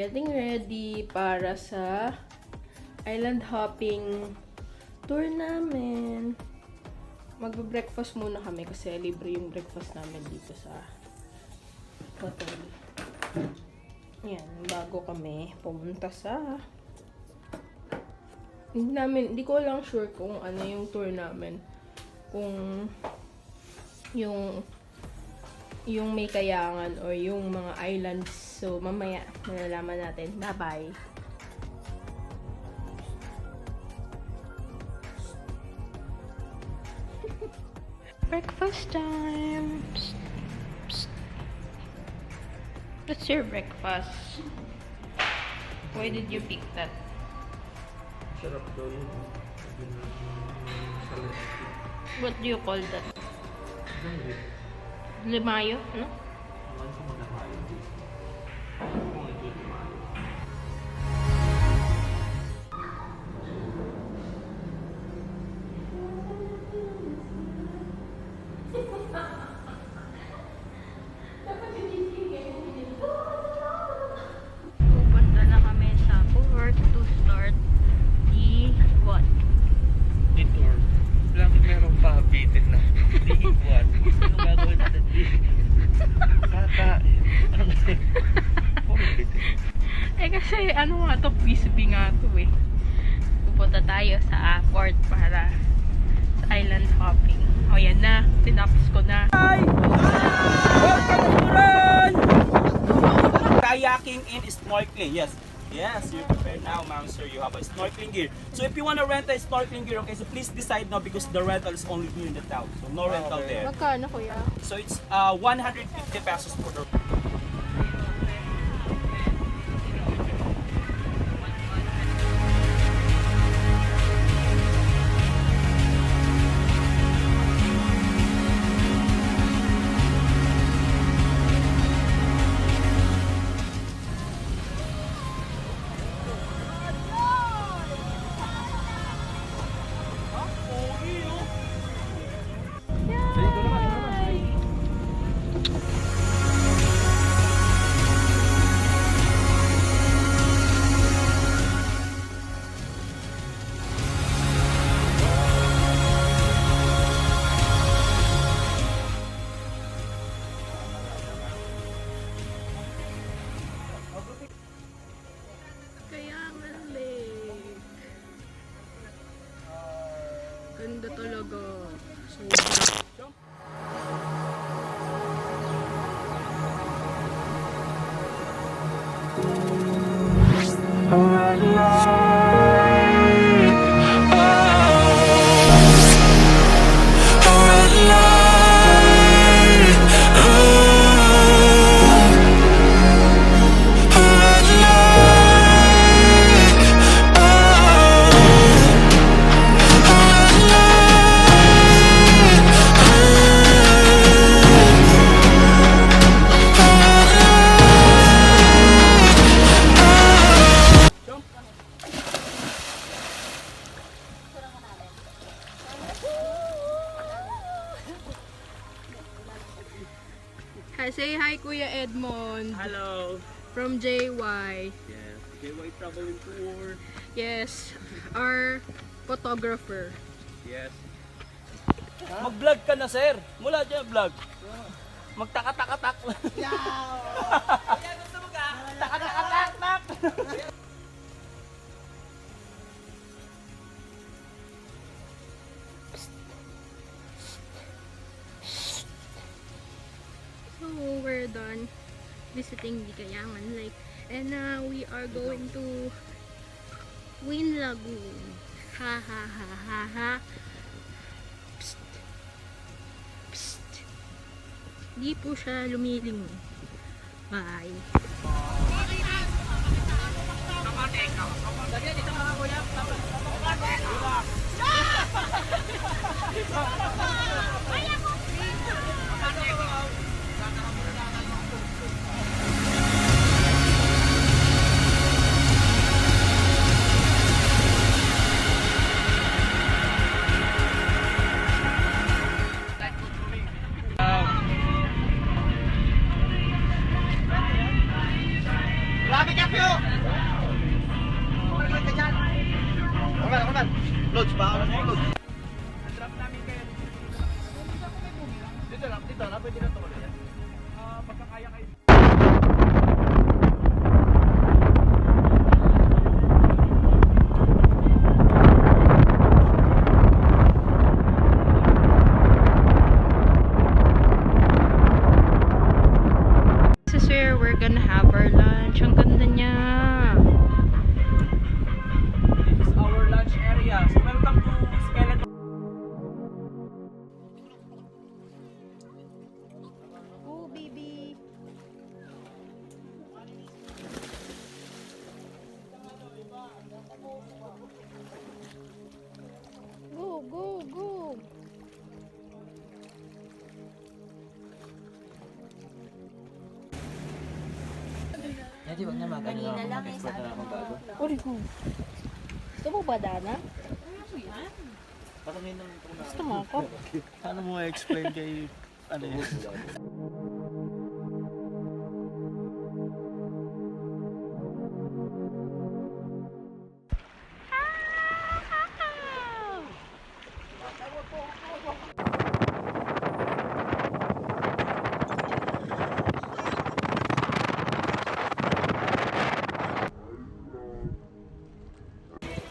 getting ready para sa island hopping tour namin. Magbe-breakfast muna kami kasi libre yung breakfast namin dito sa hotel. Yan, bago kami pumunta sa hindi ko lang sure kung ano yung tour namin. Kung yung may kayangan or yung mga islands. So, mamaya, malalaman natin. Bye-bye! Breakfast time! Psst. Psst. What's your breakfast? Why did you pick that? Sarap daw yun. What do you call that? Limayo, no? Pupunta na kami sa port to start the what? The tour. Lagi merong pabitin na. Di what? Ano gagawin natin? Kakain. Ano kasi? Kasi ano nga to, frisbee nga to eh. Pupunta tayo sa port para sa island hopping. O yan na, tinapos ko na. Hi! Welcome to Coron! Kayaking and snorkeling, yes. Yes, you're prepared now, ma'am, sir. You have a snorkeling gear. So if you want to rent a snorkeling gear, okay, so please decide now because the rental is only here in the town. So no rental there. Magkano kuya? So it's 150 pesos for the... Kayangan Lake. Ganda talaga. Sobra. Hi, say hi Kuya Edmond. Hello. From JY. Yes, JY Traveling Tour. Yes, our photographer. Yes. Mag-vlog ka na, sir. Mula dyan, vlog. Magtaka-taka-tak. Taka-taka-tak-tak. So, we're done visiting the Kayangan Lake. And now, we are going to Lagoon. Ha ha ha ha ha. Psst. Psst. Di po siya lumilingon. Bye. Grabe ka, Pio! ganda niya. This is our lunch area. So welcome to Skeleton. Oh, baby. Go, go, go. Kanina lang eh, sabi mo. Uri ko. Gusto mo ba, Dana? Gusto mo ako? Paano mo explain kay ano yun?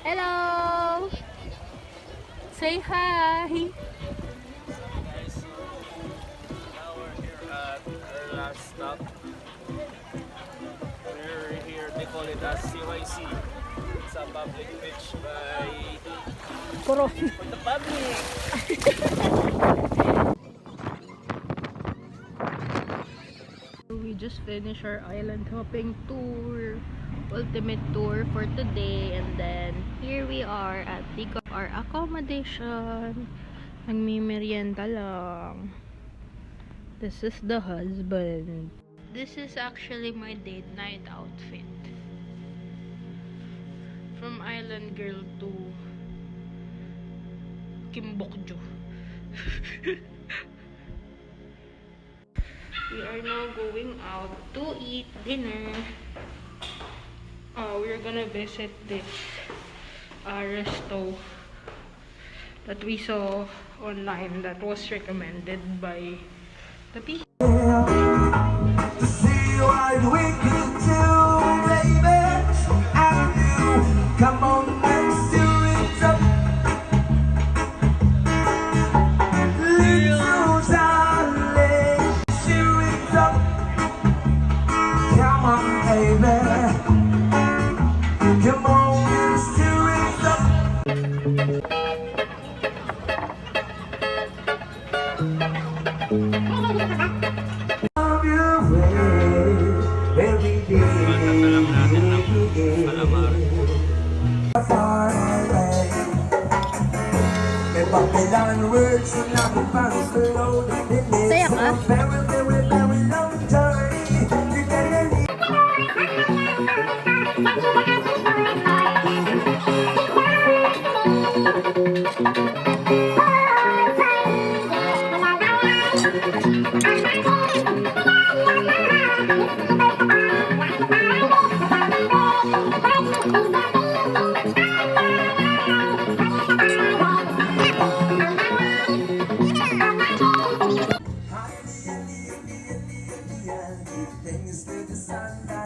Hello! Say hi! Guys, so now we're here at our last stop. We're here, they call it as CYC. It's a public beach by Coron. for the public. We just finished our island hopping tour, ultimate tour for today, and then here we are at our accommodation. Nagmimerienda lang. This is the husband. This is actually my date night outfit. From island girl to Kimbokjo. We are now going out to eat dinner. We're gonna visit this resto that we saw online that was recommended by the people. To see what we can do, baby, and you. Come on, let's do it up. Little darling, do it up. Come on, baby. Come on, let's do it up. Love your way every day. Far away. May Babylon words will not be found below the limits. Saya ka? Very, very, very long journey. You get it. Things to the sun.